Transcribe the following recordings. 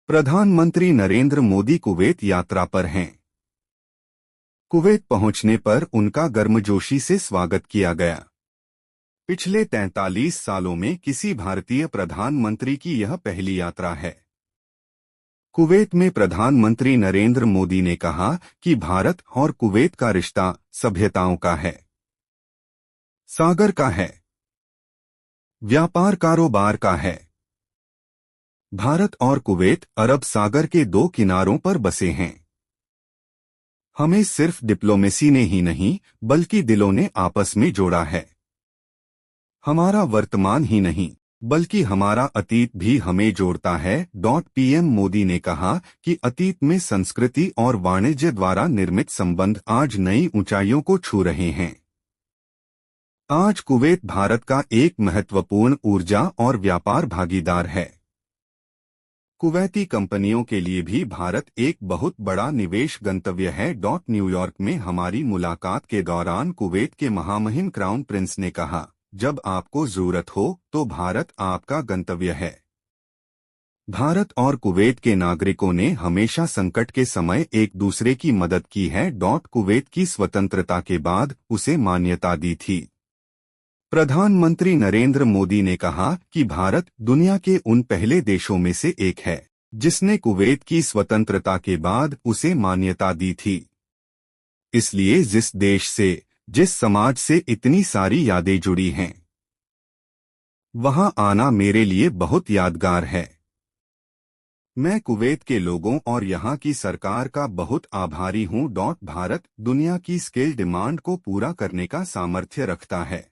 प्रधानमंत्री नरेंद्र मोदी कुवैत यात्रा पर हैं। कुवैत पहुंचने पर उनका गर्मजोशी से स्वागत किया गया। पिछले 43 सालों में किसी भारतीय प्रधानमंत्री की यह पहली यात्रा है। कुवैत में प्रधानमंत्री नरेंद्र मोदी ने कहा कि भारत और कुवैत का रिश्ता सभ्यताओं का है, सागर का है, व्यापार कारोबार का है। भारत और कुवैत अरब सागर के दो किनारों पर बसे हैं। हमें सिर्फ डिप्लोमेसी ने ही नहीं बल्कि दिलों ने आपस में जोड़ा है। हमारा वर्तमान ही नहीं बल्कि हमारा अतीत भी हमें जोड़ता है। पीएम मोदी ने कहा कि अतीत में संस्कृति और वाणिज्य द्वारा निर्मित संबंध आज नई ऊंचाइयों को छू रहे हैं। आज कुवैत भारत का एक महत्वपूर्ण ऊर्जा और व्यापार भागीदार है। कुवैती कंपनियों के लिए भी भारत एक बहुत बड़ा निवेश गंतव्य है। न्यूयॉर्क में हमारी मुलाकात के दौरान कुवैत के महामहिम क्राउन प्रिंस ने कहा, जब आपको जरूरत हो तो भारत आपका गंतव्य है। भारत और कुवैत के नागरिकों ने हमेशा संकट के समय एक दूसरे की मदद की है। कुवैत की स्वतंत्रता के बाद उसे मान्यता दी थी। प्रधानमंत्री नरेंद्र मोदी ने कहा कि भारत दुनिया के उन पहले देशों में से एक है जिसने कुवैत की स्वतंत्रता के बाद उसे मान्यता दी थी। इसलिए जिस देश से, जिस समाज से इतनी सारी यादें जुड़ी हैं, वहां आना मेरे लिए बहुत यादगार है। मैं कुवैत के लोगों और यहां की सरकार का बहुत आभारी हूं। भारत दुनिया की स्किल डिमांड को पूरा करने का सामर्थ्य रखता है।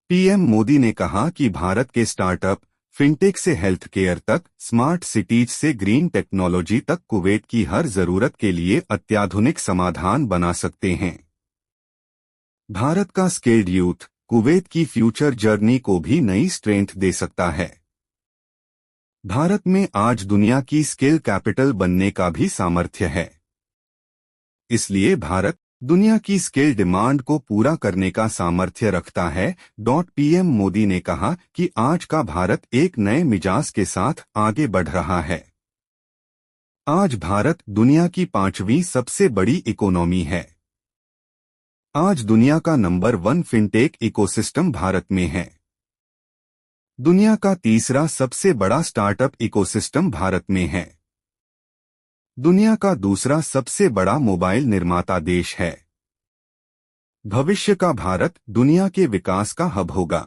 पीएम मोदी ने कहा कि भारत के स्टार्टअप, फिनटेक से हेल्थ केयर तक, स्मार्ट सिटीज से ग्रीन टेक्नोलॉजी तक कुवैत की हर जरूरत के लिए अत्याधुनिक समाधान बना सकते हैं। भारत का स्किल्ड यूथ कुवैत की फ्यूचर जर्नी को भी नई स्ट्रेंथ दे सकता है। भारत में आज दुनिया की स्किल कैपिटल बनने का भी सामर्थ्य है। इसलिए भारत दुनिया की स्किल डिमांड को पूरा करने का सामर्थ्य रखता है। पीएम मोदी ने कहा कि आज का भारत एक नए मिजाज के साथ आगे बढ़ रहा है। आज भारत दुनिया की 5वीं सबसे बड़ी इकोनॉमी है। आज दुनिया का नंबर 1 फिनटेक इकोसिस्टम भारत में है। दुनिया का तीसरा सबसे बड़ा स्टार्टअप इकोसिस्टम भारत में है। दुनिया का दूसरा सबसे बड़ा मोबाइल निर्माता देश है। भविष्य का भारत दुनिया के विकास का हब होगा।